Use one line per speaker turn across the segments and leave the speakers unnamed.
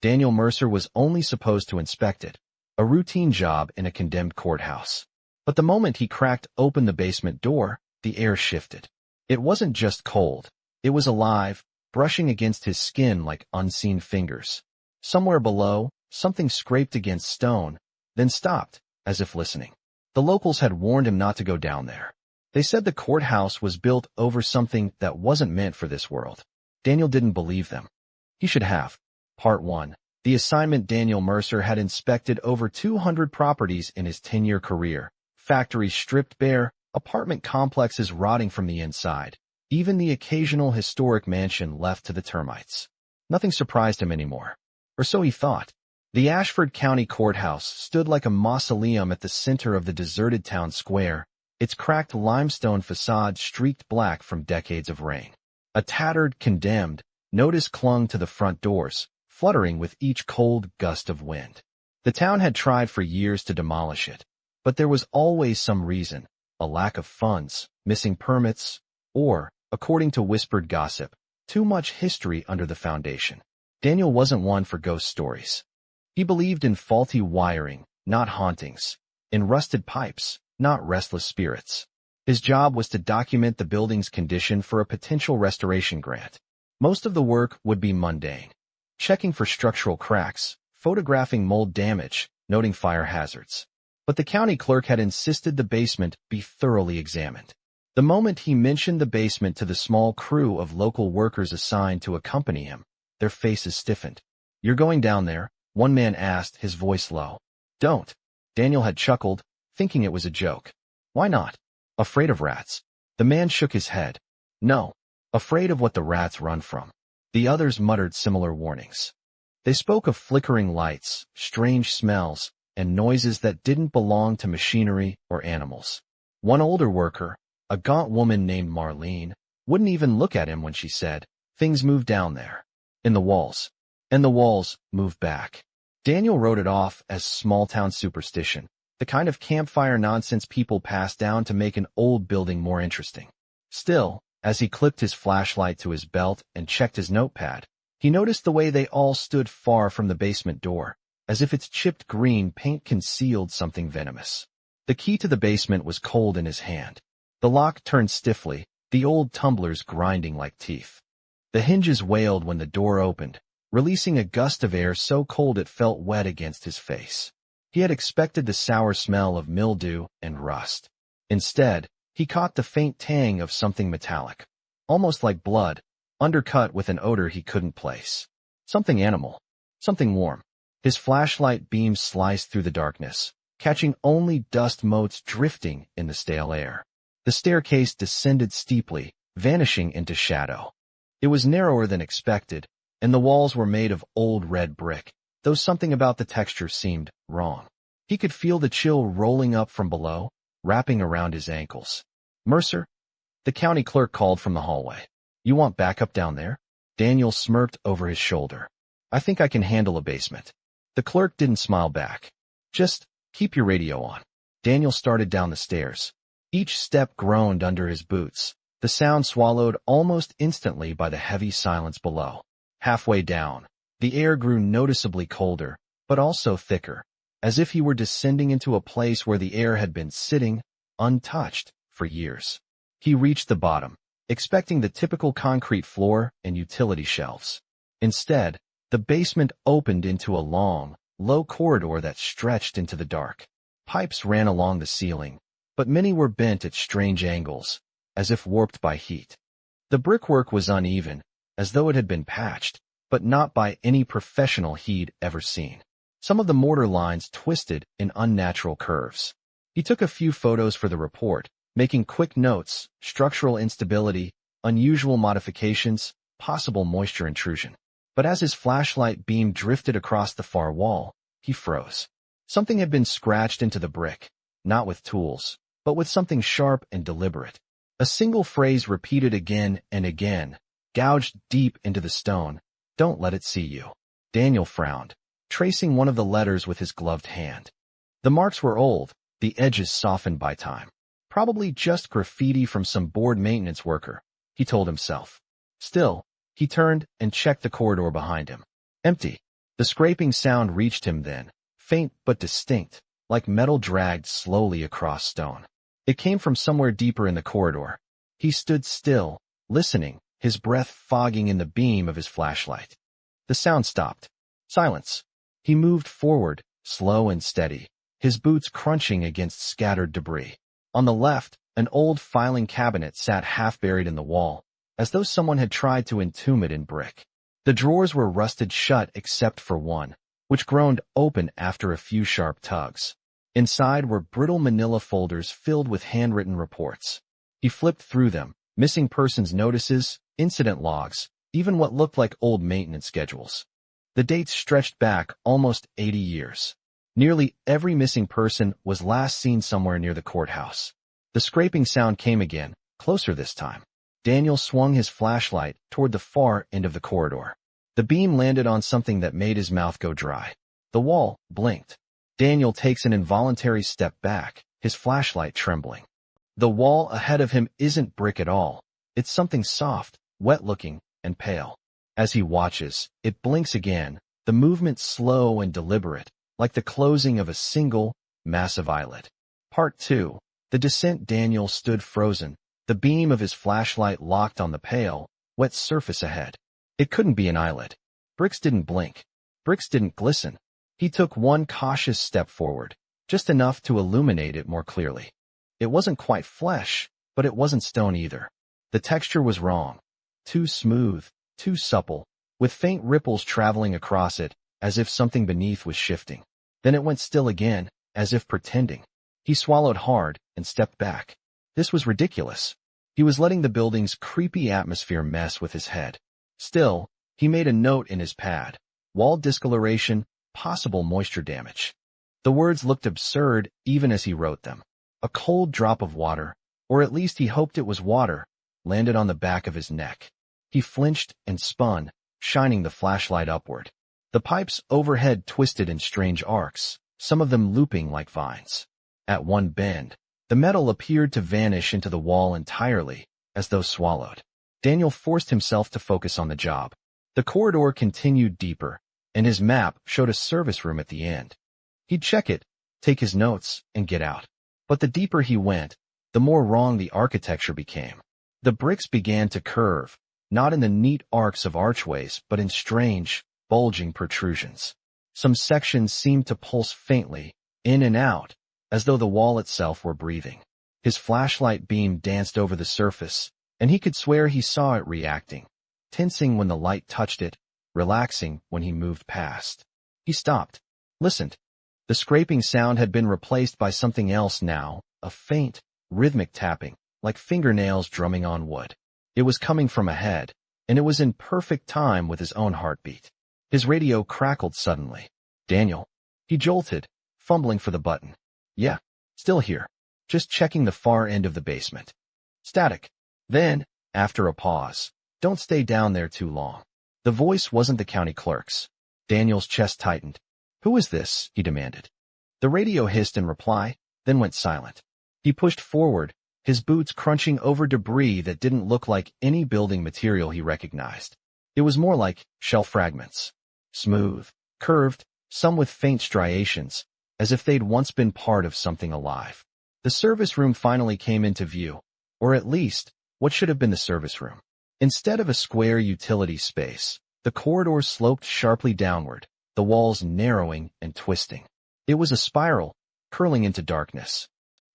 Daniel Mercer was only supposed to inspect it, a routine job in a condemned courthouse. But the moment he cracked open the basement door, the air shifted. It wasn't just cold. It was alive, brushing against his skin like unseen fingers. Somewhere below, something scraped against stone, then stopped, as if listening. The locals had warned him not to go down there. They said the courthouse was built over something that wasn't meant for this world. Daniel didn't believe them. He should have. Part 1. The assignment. Daniel Mercer had inspected over 200 properties in his 10-year career. Factories stripped bare, apartment complexes rotting from the inside, even the occasional historic mansion left to the termites. Nothing surprised him anymore. Or so he thought. The Ashford County Courthouse stood like a mausoleum at the center of the deserted town square, its cracked limestone facade streaked black from decades of rain. A tattered, condemned notice clung to the front doors, fluttering with each cold gust of wind. The town had tried for years to demolish it, but there was always some reason: a lack of funds, missing permits, or, according to whispered gossip, too much history under the foundation. Daniel wasn't one for ghost stories. He believed in faulty wiring, not hauntings, in rusted pipes, not restless spirits. His job was to document the building's condition for a potential restoration grant. Most of the work would be mundane: checking for structural cracks, photographing mold damage, noting fire hazards. But the county clerk had insisted the basement be thoroughly examined. The moment he mentioned the basement to the small crew of local workers assigned to accompany him, their faces stiffened. "You're going down there?" one man asked, his voice low. "Don't." Daniel had chuckled, thinking it was a joke. "Why not?" "Afraid of rats." The man shook his head. "No. Afraid of what the rats run from." The others muttered similar warnings. They spoke of flickering lights, strange smells, and noises that didn't belong to machinery or animals. One older worker, a gaunt woman named Marlene, wouldn't even look at him when she said, "Things move down there. In the walls." And the walls moved back. Daniel wrote it off as small-town superstition, the kind of campfire nonsense people pass down to make an old building more interesting. Still, as he clipped his flashlight to his belt and checked his notepad, he noticed the way they all stood far from the basement door, as if its chipped green paint concealed something venomous. The key to the basement was cold in his hand. The lock turned stiffly, the old tumblers grinding like teeth. The hinges wailed when the door opened, releasing a gust of air so cold it felt wet against his face. He had expected the sour smell of mildew and rust. Instead, he caught the faint tang of something metallic, almost like blood, undercut with an odor he couldn't place. Something animal, something warm. His flashlight beam sliced through the darkness, catching only dust motes drifting in the stale air. The staircase descended steeply, vanishing into shadow. It was narrower than expected, and the walls were made of old red brick, though something about the texture seemed wrong. He could feel the chill rolling up from below, wrapping around his ankles. "Mercer?" The county clerk called from the hallway. "You want backup down there?" Daniel smirked over his shoulder. "I think I can handle a basement." The clerk didn't smile back. "Just keep your radio on." Daniel started down the stairs. Each step groaned under his boots, the sound swallowed almost instantly by the heavy silence below. Halfway down, the air grew noticeably colder, but also thicker, as if he were descending into a place where the air had been sitting, untouched, for years. He reached the bottom, expecting the typical concrete floor and utility shelves. Instead, the basement opened into a long, low corridor that stretched into the dark. Pipes ran along the ceiling, but many were bent at strange angles, as if warped by heat. The brickwork was uneven, as though it had been patched, but not by any professional he'd ever seen. Some of the mortar lines twisted in unnatural curves. He took a few photos for the report, making quick notes: structural instability, unusual modifications, possible moisture intrusion. But as his flashlight beam drifted across the far wall, he froze. Something had been scratched into the brick, not with tools, but with something sharp and deliberate. A single phrase repeated again and again, gouged deep into the stone: "Don't let it see you." Daniel frowned, tracing one of the letters with his gloved hand. The marks were old, the edges softened by time. Probably just graffiti from some bored maintenance worker, he told himself. Still, he turned and checked the corridor behind him. Empty. The scraping sound reached him then, faint but distinct, like metal dragged slowly across stone. It came from somewhere deeper in the corridor. He stood still, listening, his breath fogging in the beam of his flashlight. The sound stopped. Silence. He moved forward, slow and steady, his boots crunching against scattered debris. On the left, an old filing cabinet sat half-buried in the wall, as though someone had tried to entomb it in brick. The drawers were rusted shut except for one, which groaned open after a few sharp tugs. Inside were brittle manila folders filled with handwritten reports. He flipped through them, missing persons notices, incident logs, even what looked like old maintenance schedules. The dates stretched back almost 80 years. Nearly every missing person was last seen somewhere near the courthouse. The scraping sound came again, closer this time. Daniel swung his flashlight toward the far end of the corridor. The beam landed on something that made his mouth go dry. The wall blinked. Daniel takes an involuntary step back, his flashlight trembling. The wall ahead of him isn't brick at all. It's something soft, wet-looking, and pale. As he watches, it blinks again, the movement slow and deliberate, like the closing of a single, massive eyelid. Part 2. The descent. Daniel stood frozen, the beam of his flashlight locked on the pale, wet surface ahead. It couldn't be an eyelid. Bricks didn't blink. Bricks didn't glisten. He took one cautious step forward, just enough to illuminate it more clearly. It wasn't quite flesh, but it wasn't stone either. The texture was wrong. Too smooth, too supple, with faint ripples traveling across it, as if something beneath was shifting. Then it went still again, as if pretending. He swallowed hard and stepped back. This was ridiculous. He was letting the building's creepy atmosphere mess with his head. Still, he made a note in his pad. Wall discoloration, possible moisture damage. The words looked absurd even as he wrote them. A cold drop of water, or at least he hoped it was water, landed on the back of his neck. He flinched and spun, shining the flashlight upward. The pipes overhead twisted in strange arcs, some of them looping like vines. At one bend, the metal appeared to vanish into the wall entirely, as though swallowed. Daniel forced himself to focus on the job. The corridor continued deeper, and his map showed a service room at the end. He'd check it, take his notes, and get out. But the deeper he went, the more wrong the architecture became. The bricks began to curve, not in the neat arcs of archways, but in strange, bulging protrusions. Some sections seemed to pulse faintly, in and out, as though the wall itself were breathing. His flashlight beam danced over the surface, and he could swear he saw it reacting, tensing when the light touched it, relaxing when he moved past. He stopped, listened. The scraping sound had been replaced by something else now, a faint, rhythmic tapping, like fingernails drumming on wood. It was coming from ahead, and it was in perfect time with his own heartbeat. His radio crackled suddenly. Daniel. He jolted, fumbling for the button. Yeah, still here. Just checking the far end of the basement. Static. Then, after a pause, don't stay down there too long. The voice wasn't the county clerk's. Daniel's chest tightened. Who is this? He demanded. The radio hissed in reply, then went silent. He pushed forward, his boots crunching over debris that didn't look like any building material he recognized. It was more like shell fragments. Smooth, curved, some with faint striations, as if they'd once been part of something alive. The service room finally came into view, or at least, what should have been the service room. Instead of a square utility space, the corridor sloped sharply downward, the walls narrowing and twisting. It was a spiral, curling into darkness.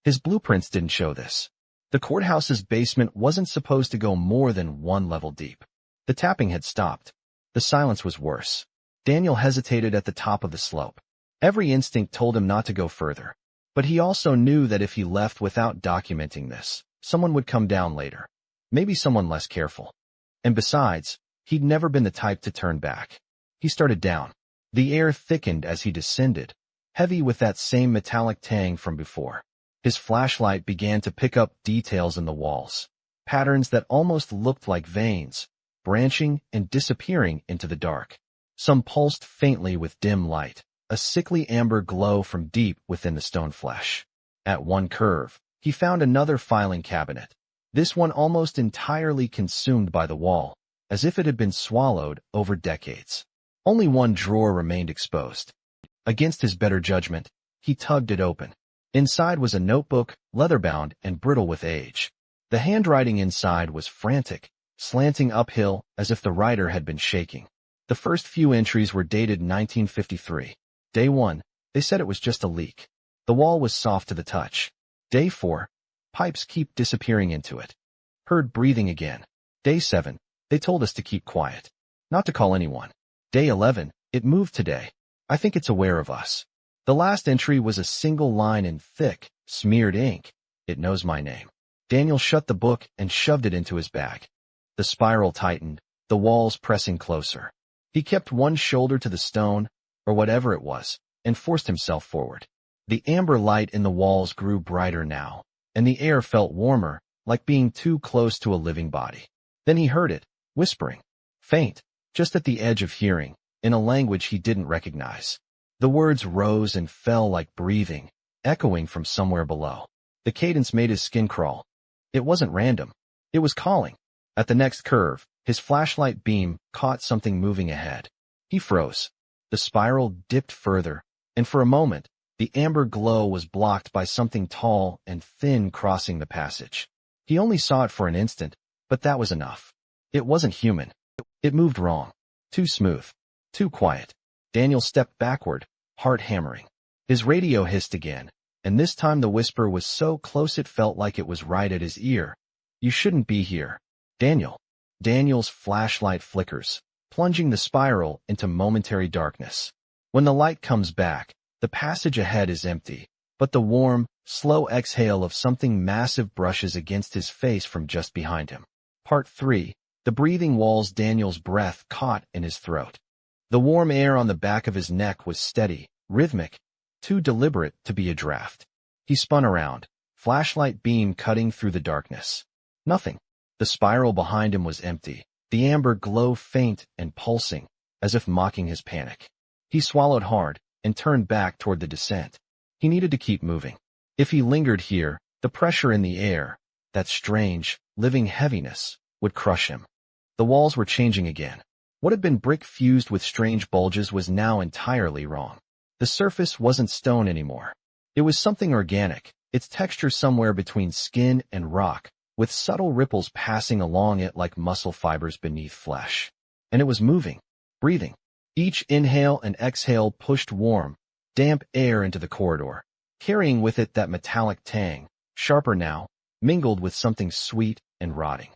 His blueprints didn't show this. The courthouse's basement wasn't supposed to go more than one level deep. The tapping had stopped. The silence was worse. Daniel hesitated at the top of the slope. Every instinct told him not to go further. But he also knew that if he left without documenting this, someone would come down later. Maybe someone less careful. And besides, he'd never been the type to turn back. He started down. The air thickened as he descended, heavy with that same metallic tang from before. His flashlight began to pick up details in the walls, patterns that almost looked like veins, branching and disappearing into the dark. Some pulsed faintly with dim light, a sickly amber glow from deep within the stone flesh. At one curve, he found another filing cabinet, this one almost entirely consumed by the wall, as if it had been swallowed over decades. Only one drawer remained exposed. Against his better judgment, he tugged it open. Inside was a notebook, leather-bound and brittle with age. The handwriting inside was frantic, slanting uphill as if the writer had been shaking. The first few entries were dated 1953. Day 1, they said it was just a leak. The wall was soft to the touch. Day 4, pipes keep disappearing into it. Heard breathing again. Day 7, they told us to keep quiet. Not to call anyone. Day 11, it moved today. I think it's aware of us. The last entry was a single line in thick, smeared ink. It knows my name. Daniel shut the book and shoved it into his bag. The spiral tightened, the walls pressing closer. He kept one shoulder to the stone, or whatever it was, and forced himself forward. The amber light in the walls grew brighter now, and the air felt warmer, like being too close to a living body. Then he heard it, whispering. Faint, just at the edge of hearing, in a language he didn't recognize. The words rose and fell like breathing, echoing from somewhere below. The cadence made his skin crawl. It wasn't random. It was calling. At the next curve, his flashlight beam caught something moving ahead. He froze. The spiral dipped further, and for a moment, the amber glow was blocked by something tall and thin crossing the passage. He only saw it for an instant, but that was enough. It wasn't human. It moved wrong. Too smooth. Too quiet. Daniel stepped backward, heart hammering. His radio hissed again, and this time the whisper was so close it felt like it was right at his ear. You shouldn't be here. Daniel. Daniel's flashlight flickers, plunging the spiral into momentary darkness. When the light comes back, the passage ahead is empty, but the warm, slow exhale of something massive brushes against his face from just behind him. Part 3. The breathing walls. Daniel's breath caught in his throat. The warm air on the back of his neck was steady, rhythmic, too deliberate to be a draft. He spun around, flashlight beam cutting through the darkness. Nothing. The spiral behind him was empty, the amber glow faint and pulsing, as if mocking his panic. He swallowed hard and turned back toward the descent. He needed to keep moving. If he lingered here, the pressure in the air, that strange, living heaviness, would crush him. The walls were changing again. What had been brick fused with strange bulges was now entirely wrong. The surface wasn't stone anymore. It was something organic, its texture somewhere between skin and rock, with subtle ripples passing along it like muscle fibers beneath flesh. And it was moving, breathing. Each inhale and exhale pushed warm, damp air into the corridor, carrying with it that metallic tang, sharper now, mingled with something sweet and rotting.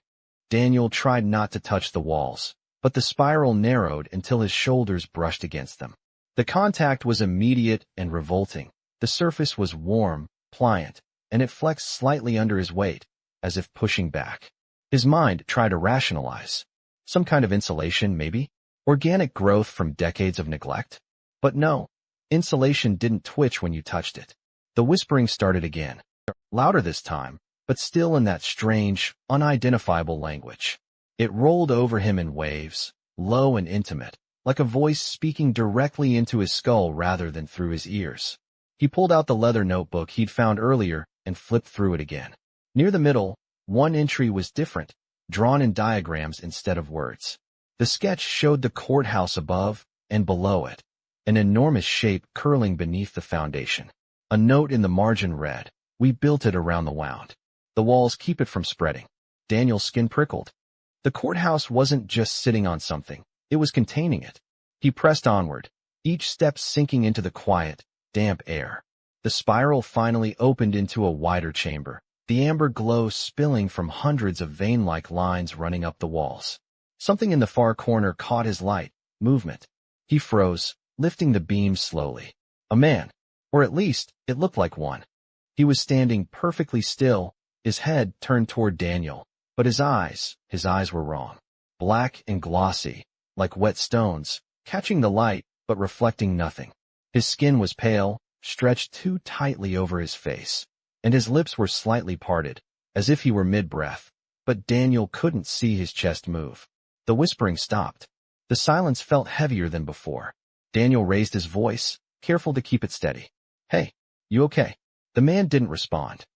Daniel tried not to touch the walls, but the spiral narrowed until his shoulders brushed against them. The contact was immediate and revolting. The surface was warm, pliant, and it flexed slightly under his weight, as if pushing back. His mind tried to rationalize. Some kind of insulation, maybe? Organic growth from decades of neglect? But no, insulation didn't twitch when you touched it. The whispering started again, louder this time, but still in that strange, unidentifiable language. It rolled over him in waves, low and intimate, like a voice speaking directly into his skull rather than through his ears. He pulled out the leather notebook he'd found earlier and flipped through it again. Near the middle, one entry was different, drawn in diagrams instead of words. The sketch showed the courthouse above and below it, an enormous shape curling beneath the foundation. A note in the margin read, "We built it around the wound. The walls keep it from spreading." Daniel's skin prickled. The courthouse wasn't just sitting on something, it was containing it. He pressed onward, each step sinking into the quiet, damp air. The spiral finally opened into a wider chamber, the amber glow spilling from hundreds of vein-like lines running up the walls. Something in the far corner caught his light, movement. He froze, lifting the beam slowly. A man, or at least, it looked like one. He was standing perfectly still, his head turned toward Daniel, but his eyes were wrong. Black and glossy, like wet stones, catching the light, but reflecting nothing. His skin was pale, stretched too tightly over his face, and his lips were slightly parted, as if he were mid-breath, but Daniel couldn't see his chest move. The whispering stopped. The silence felt heavier than before. Daniel raised his voice, careful to keep it steady. "Hey, you okay?" The man didn't respond,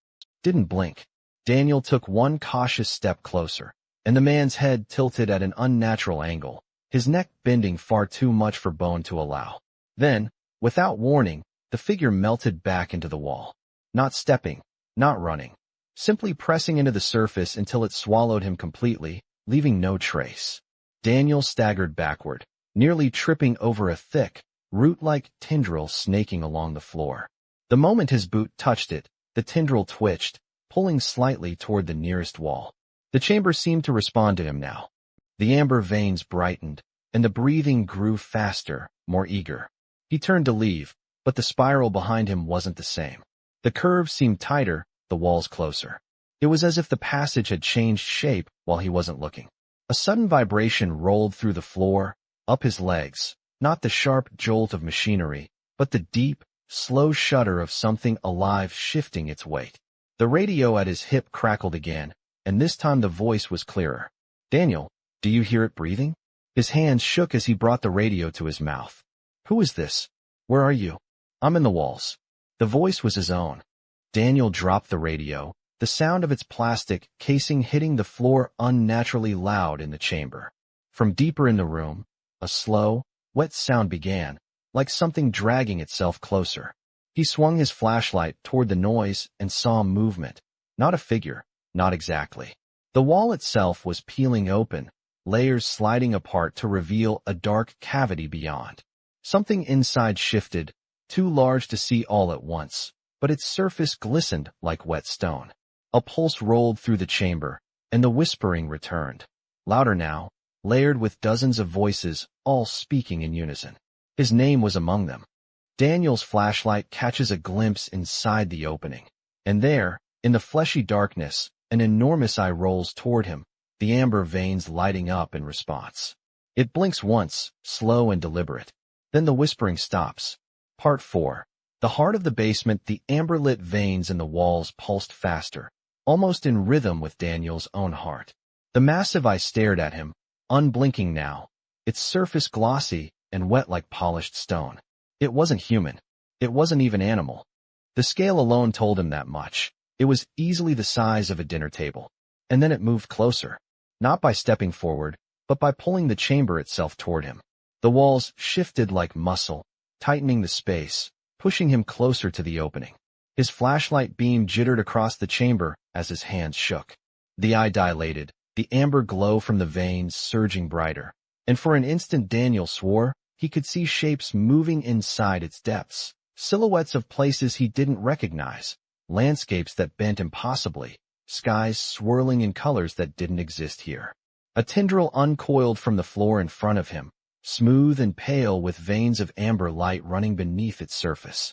didn't blink. Daniel took one cautious step closer, and the man's head tilted at an unnatural angle, his neck bending far too much for bone to allow. Then, without warning, the figure melted back into the wall. Not stepping, not running, simply pressing into the surface until it swallowed him completely, leaving no trace. Daniel staggered backward, nearly tripping over a thick, root-like tendril snaking along the floor. The moment his boot touched it, the tendril twitched, pulling slightly toward the nearest wall. The chamber seemed to respond to him now. The amber veins brightened, and the breathing grew faster, more eager. He turned to leave, but the spiral behind him wasn't the same. The curves seemed tighter, the walls closer. It was as if the passage had changed shape while he wasn't looking. A sudden vibration rolled through the floor, up his legs, not the sharp jolt of machinery, but the deep, slow shudder of something alive shifting its weight. The radio at his hip crackled again, and this time the voice was clearer. "Daniel, do you hear it breathing?" His hands shook as he brought the radio to his mouth. "Who is this? Where are you?" "I'm in the walls." The voice was his own. Daniel dropped the radio, the sound of its plastic casing hitting the floor unnaturally loud in the chamber. From deeper in the room, a slow, wet sound began, like something dragging itself closer. He swung his flashlight toward the noise and saw movement. Not a figure, not exactly. The wall itself was peeling open, layers sliding apart to reveal a dark cavity beyond. Something inside shifted, too large to see all at once, but its surface glistened like wet stone. A pulse rolled through the chamber, and the whispering returned. Louder now, layered with dozens of voices, all speaking in unison. His name was among them. Daniel's flashlight catches a glimpse inside the opening. And there, in the fleshy darkness, an enormous eye rolls toward him, the amber veins lighting up in response. It blinks once, slow and deliberate. Then the whispering stops. Part 4. The heart of the basement, the amber-lit veins in the walls pulsed faster, almost in rhythm with Daniel's own heart. The massive eye stared at him, unblinking now, its surface glossy and wet like polished stone. It wasn't human. It wasn't even animal. The scale alone told him that much. It was easily the size of a dinner table. And then it moved closer, not by stepping forward, but by pulling the chamber itself toward him. The walls shifted like muscle, tightening the space, pushing him closer to the opening. His flashlight beam jittered across the chamber as his hands shook. The eye dilated, the amber glow from the veins surging brighter. And for an instant Daniel swore he could see shapes moving inside its depths, silhouettes of places he didn't recognize, landscapes that bent impossibly, skies swirling in colors that didn't exist here. A tendril uncoiled from the floor in front of him, smooth and pale with veins of amber light running beneath its surface.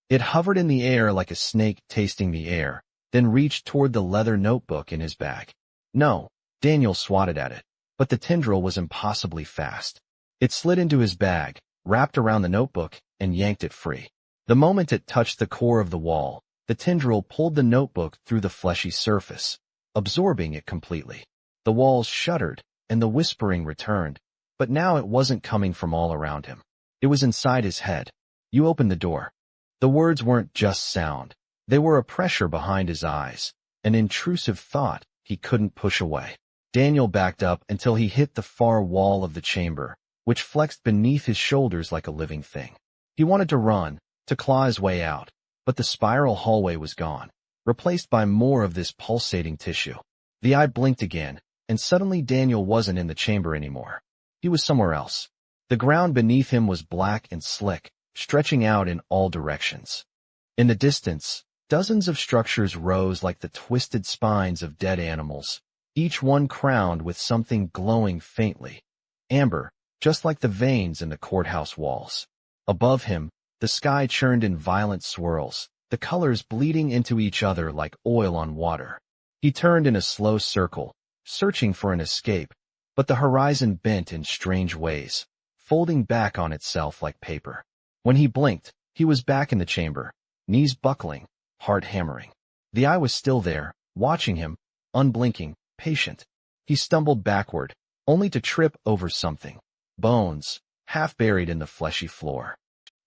It hovered in the air like a snake tasting the air, then reached toward the leather notebook in his bag. No, Daniel swatted at it, but the tendril was impossibly fast. It slid into his bag, wrapped around the notebook, and yanked it free. The moment it touched the core of the wall, the tendril pulled the notebook through the fleshy surface, absorbing it completely. The walls shuddered, and the whispering returned, but now it wasn't coming from all around him. It was inside his head. "You opened the door." The words weren't just sound. They were a pressure behind his eyes, an intrusive thought he couldn't push away. Daniel backed up until he hit the far wall of the chamber, which flexed beneath his shoulders like a living thing. He wanted to run, to claw his way out, but the spiral hallway was gone, replaced by more of this pulsating tissue. The eye blinked again, and suddenly Daniel wasn't in the chamber anymore. He was somewhere else. The ground beneath him was black and slick, stretching out in all directions. In the distance, dozens of structures rose like the twisted spines of dead animals, each one crowned with something glowing faintly. Amber, just like the veins in the courthouse walls. Above him, the sky churned in violent swirls, the colors bleeding into each other like oil on water. He turned in a slow circle, searching for an escape, but the horizon bent in strange ways, folding back on itself like paper. When he blinked, he was back in the chamber, knees buckling, heart hammering. The eye was still there, watching him, unblinking, patient. He stumbled backward, only to trip over something. Bones, half buried in the fleshy floor.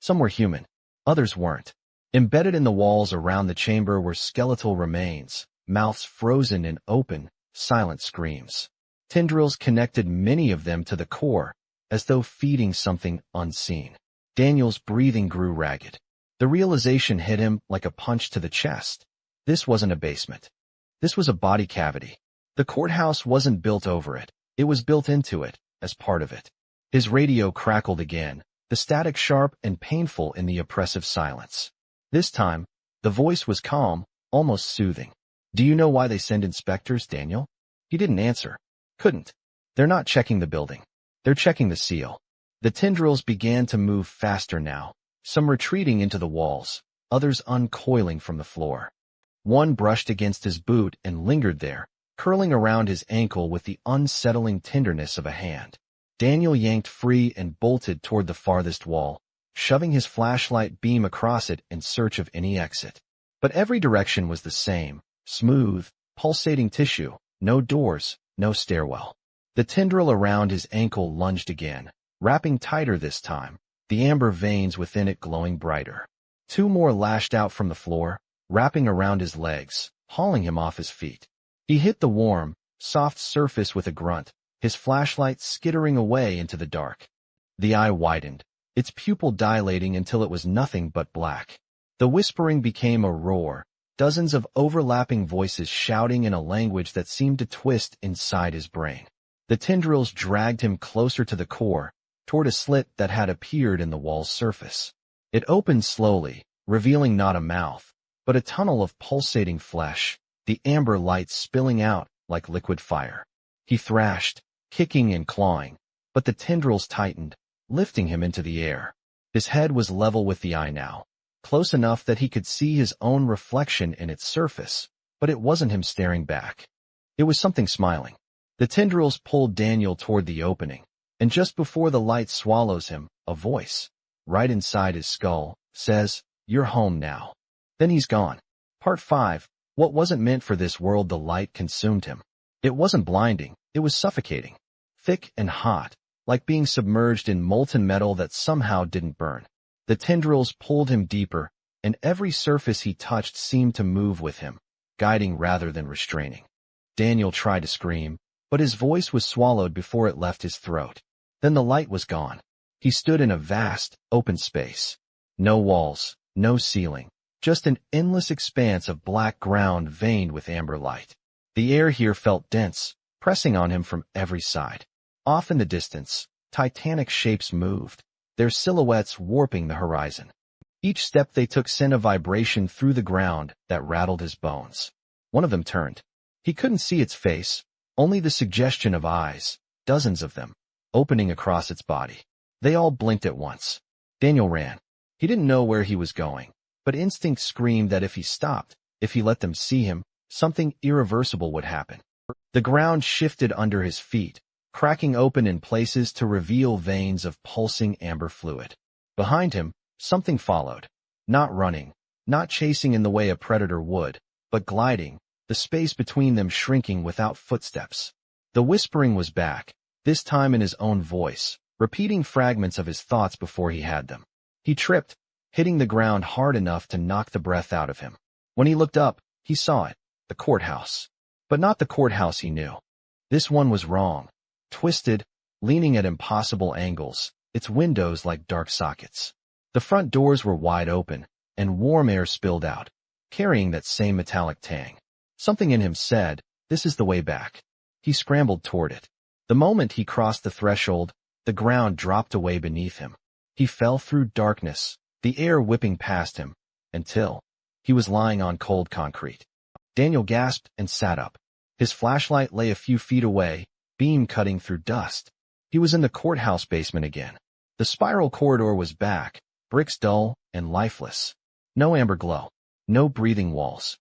Some were human, others weren't. Embedded in the walls around the chamber were skeletal remains, mouths frozen in open, silent screams. Tendrils connected many of them to the core, as though feeding something unseen. Daniel's breathing grew ragged. The realization hit him like a punch to the chest. This wasn't a basement. This was a body cavity. The courthouse wasn't built over it. It was built into it, as part of it. His radio crackled again, the static sharp and painful in the oppressive silence. This time, the voice was calm, almost soothing. "Do you know why they send inspectors, Daniel?" He didn't answer. Couldn't. "They're not checking the building. They're checking the seal." The tendrils began to move faster now, some retreating into the walls, others uncoiling from the floor. One brushed against his boot and lingered there, curling around his ankle with the unsettling tenderness of a hand. Daniel yanked free and bolted toward the farthest wall, shoving his flashlight beam across it in search of any exit. But every direction was the same, smooth, pulsating tissue, no doors, no stairwell. The tendril around his ankle lunged again, wrapping tighter this time, the amber veins within it glowing brighter. Two more lashed out from the floor, wrapping around his legs, hauling him off his feet. He hit the warm, soft surface with a grunt, his flashlight skittering away into the dark. The eye widened, its pupil dilating until it was nothing but black. The whispering became a roar, dozens of overlapping voices shouting in a language that seemed to twist inside his brain. The tendrils dragged him closer to the core, toward a slit that had appeared in the wall's surface. It opened slowly, revealing not a mouth, but a tunnel of pulsating flesh, the amber light spilling out like liquid fire. He thrashed, kicking and clawing, but the tendrils tightened, lifting him into the air. His head was level with the eye now, close enough that he could see his own reflection in its surface, but it wasn't him staring back. It was something smiling. The tendrils pulled Daniel toward the opening, and just before the light swallows him, a voice, right inside his skull, says, "You're home now." Then he's gone. Part 5. What wasn't meant for this world. The light consumed him. It wasn't blinding, it was suffocating. Thick and hot, like being submerged in molten metal that somehow didn't burn. The tendrils pulled him deeper, and every surface he touched seemed to move with him, guiding rather than restraining. Daniel tried to scream, but his voice was swallowed before it left his throat. Then the light was gone. He stood in a vast, open space. No walls, no ceiling, just an endless expanse of black ground veined with amber light. The air here felt dense, pressing on him from every side. Off in the distance, titanic shapes moved, their silhouettes warping the horizon. Each step they took sent a vibration through the ground that rattled his bones. One of them turned. He couldn't see its face, only the suggestion of eyes, dozens of them, opening across its body. They all blinked at once. Daniel ran. He didn't know where he was going, but instinct screamed that if he stopped, if he let them see him, something irreversible would happen. The ground shifted under his feet, cracking open in places to reveal veins of pulsing amber fluid. Behind him, something followed. Not running, not chasing in the way a predator would, but gliding, the space between them shrinking without footsteps. The whispering was back, this time in his own voice, repeating fragments of his thoughts before he had them. He tripped, hitting the ground hard enough to knock the breath out of him. When he looked up, he saw it, the courthouse. But not the courthouse he knew. This one was wrong. Twisted, leaning at impossible angles, its windows like dark sockets. The front doors were wide open, and warm air spilled out, carrying that same metallic tang. Something in him said, "This is the way back." He scrambled toward it. The moment he crossed the threshold, the ground dropped away beneath him. He fell through darkness, the air whipping past him, until he was lying on cold concrete. Daniel gasped and sat up. His flashlight lay a few feet away, beam cutting through dust. He was in the courthouse basement again. The spiral corridor was back, bricks dull and lifeless. No amber glow, no breathing walls.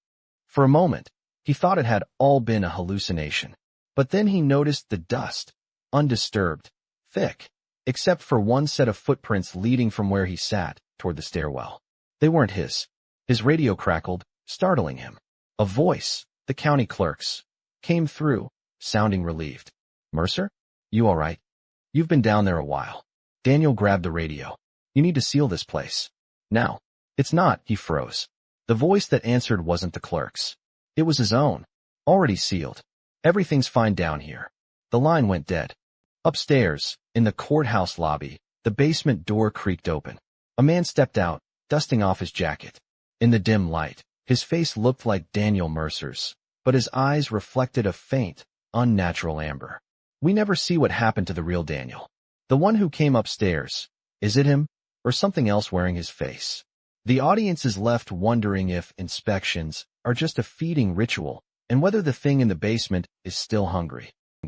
For a moment, he thought it had all been a hallucination. But then he noticed the dust, undisturbed, thick, except for one set of footprints leading from where he sat toward the stairwell. They weren't his. His radio crackled, startling him. A voice, the county clerk's, came through, sounding relieved. "Mercer? You all right? You've been down there a while." Daniel grabbed the radio. "You need to seal this place. Now." "It's not," he froze. The voice that answered wasn't the clerk's. It was his own, already sealed. "Everything's fine down here." The line went dead. Upstairs, in the courthouse lobby, the basement door creaked open. A man stepped out, dusting off his jacket. In the dim light, his face looked like Daniel Mercer's, but his eyes reflected a faint, unnatural amber. We never see what happened to the real Daniel. The one who came upstairs. Is it him, or something else wearing his face? The audience is left wondering if inspections are just a feeding ritual, and whether the thing in the basement is still hungry.